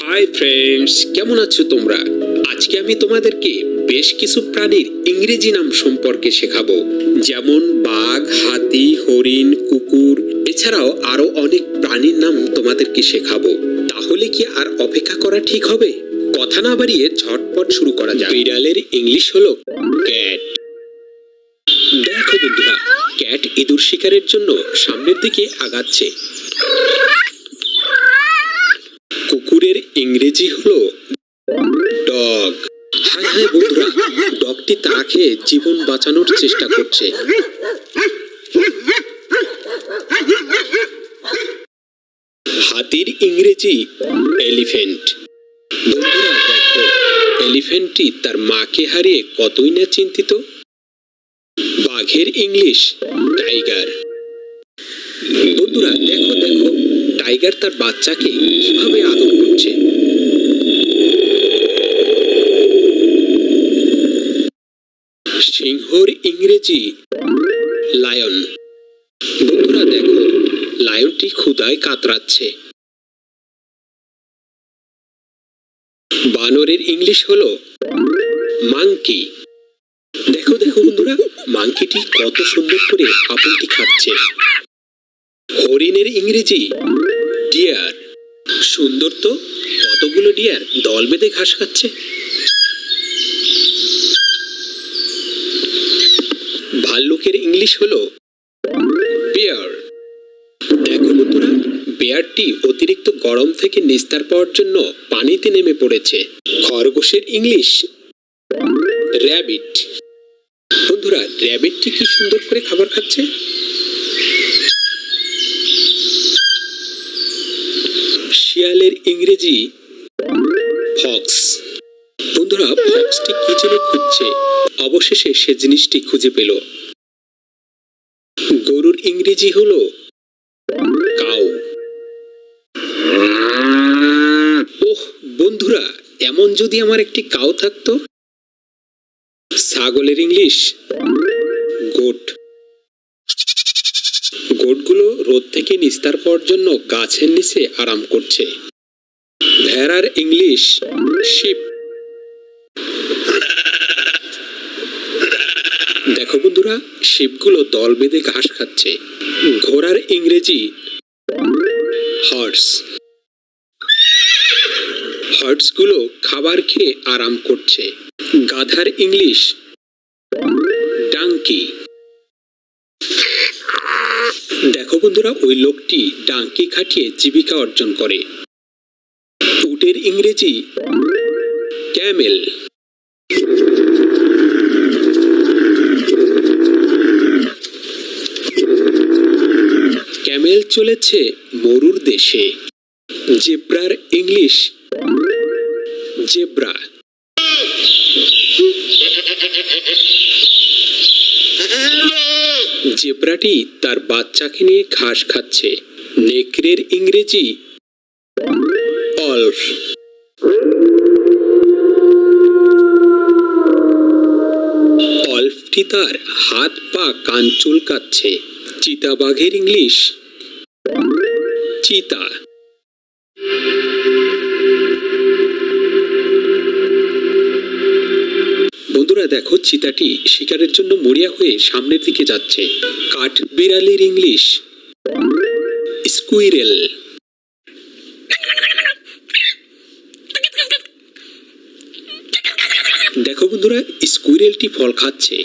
Hi friends, কেমন আছো তোমরা? আজকে আমি তোমাদেরকে বেশ কিছু প্রাণীর ইংরেজি নাম সম্পর্কে শেখাবো, যেমন বাঘ, হাতি, হরিণ, কুকুর। এছাড়াও আরো অনেক প্রাণীর নাম তোমাদেরকে শেখাবো। তাহলে কি আর অপেক্ষা করা ঠিক হবে? কথা না বাড়িয়ে ঝটপট শুরু করা যাক। বিড়ালের ইংলিশ হলো ক্যাট। দেখো বন্ধুরা, ক্যাট ইঁদুর শিকারের জন্য সামনের দিকে আগাচ্ছে। কুকুরের ইংরেজি হলো ডগ। হ্যাঁ হ্যাঁ বন্ধুরা, ডগটি তা খেয়ে জীবন বাঁচানোর চেষ্টা করছে। হাতির ইংরেজি এলিফ্যান্ট। বন্ধুরা দেখো, এলিফ্যান্টটি তার মাকে হারিয়ে কতই না চিন্তিত। বাঘের ইংলিশ টাইগার। বন্ধুরা দেখো দেখো, টাইগার তার বাচ্চাকে কিভাবে আদর করছে। সিংহর ইংরেজি লায়ন। বন্ধুরা দেখো, লায়নটি ক্ষুধায় কাতরাচ্ছে। বানরের ইংলিশ হলো মাংকি। দেখো দেখো বন্ধুরা, মাংকিটি কত সুন্দর করে আপেলটি খাচ্ছে। হরিণের ইংরেজি ডিয়ার। সুন্দর তো, কতগুলো ডিয়ার দল বেঁধে ঘাস খাচ্ছে। ভাল্লুকের ইংলিশ হলো বেয়ার। দেখো বন্ধুরা, বেয়ারটি অতিরিক্ত গরম থেকে নিস্তার পাওয়ার জন্য পানিতে নেমে পড়েছে। খরগোশের ইংলিশ র্যাবিট। বন্ধুরা, র্যাবিটটি কি সুন্দর করে খাবার খাচ্ছে। শিয়ালের ইংরেজি ফক্স। বন্ধুরা, ফক্সটি কি যেন খুঁজছে, অবশেষে সে জিনিসটি খুঁজে পেল। গরুর ইংরেজি হলো কাউ। ওহ বন্ধুরা, এমন যদি আমার একটি কাউ থাকতো। ছাগলের ইংলিশ গোট। গোটগুলো রোদ থেকে নিস্তার পাওয়ার জন্য গাছের নিচে আরাম করছে। ভেড়ার ইংলিশ শিপ। দেখো বন্ধুরা, শিপগুলো দল বেঁধে ঘাস খাচ্ছে। ঘোড়ার ইংরেজি হর্স। হর্সগুলো খাবার খেয়ে আরাম করছে। গাধার ইংলিশ ডাঙ্কি। দেখো বন্ধুরা, ওই লোকটি ডাঙ্কি খাটিয়ে জীবিকা অর্জন করে। উটের ইংরেজি ক্যামেল। ক্যামেল চলেছে মরুর দেশে। জেব্রার ইংলিশ জেব্রা। জেব্রাটি তার বাচ্চাকে নিয়ে ঘাস খাচ্ছে। নেকড়ের ইংরেজি অলফ। অলফটি তার হাত পা কান চুলকাচ্ছে। চিতাবাঘের ইংলিশ চিতা। বন্ধুরা দেখো, চিতাটি শিকারের জন্য মরিয়া হয়ে সামনের দিকে যাচ্ছে। কাঠবিড়ালির ইংলিশ স্কুইরেল। দেখো বন্ধুরা, স্কুইরেলটি ফল খাচ্ছে।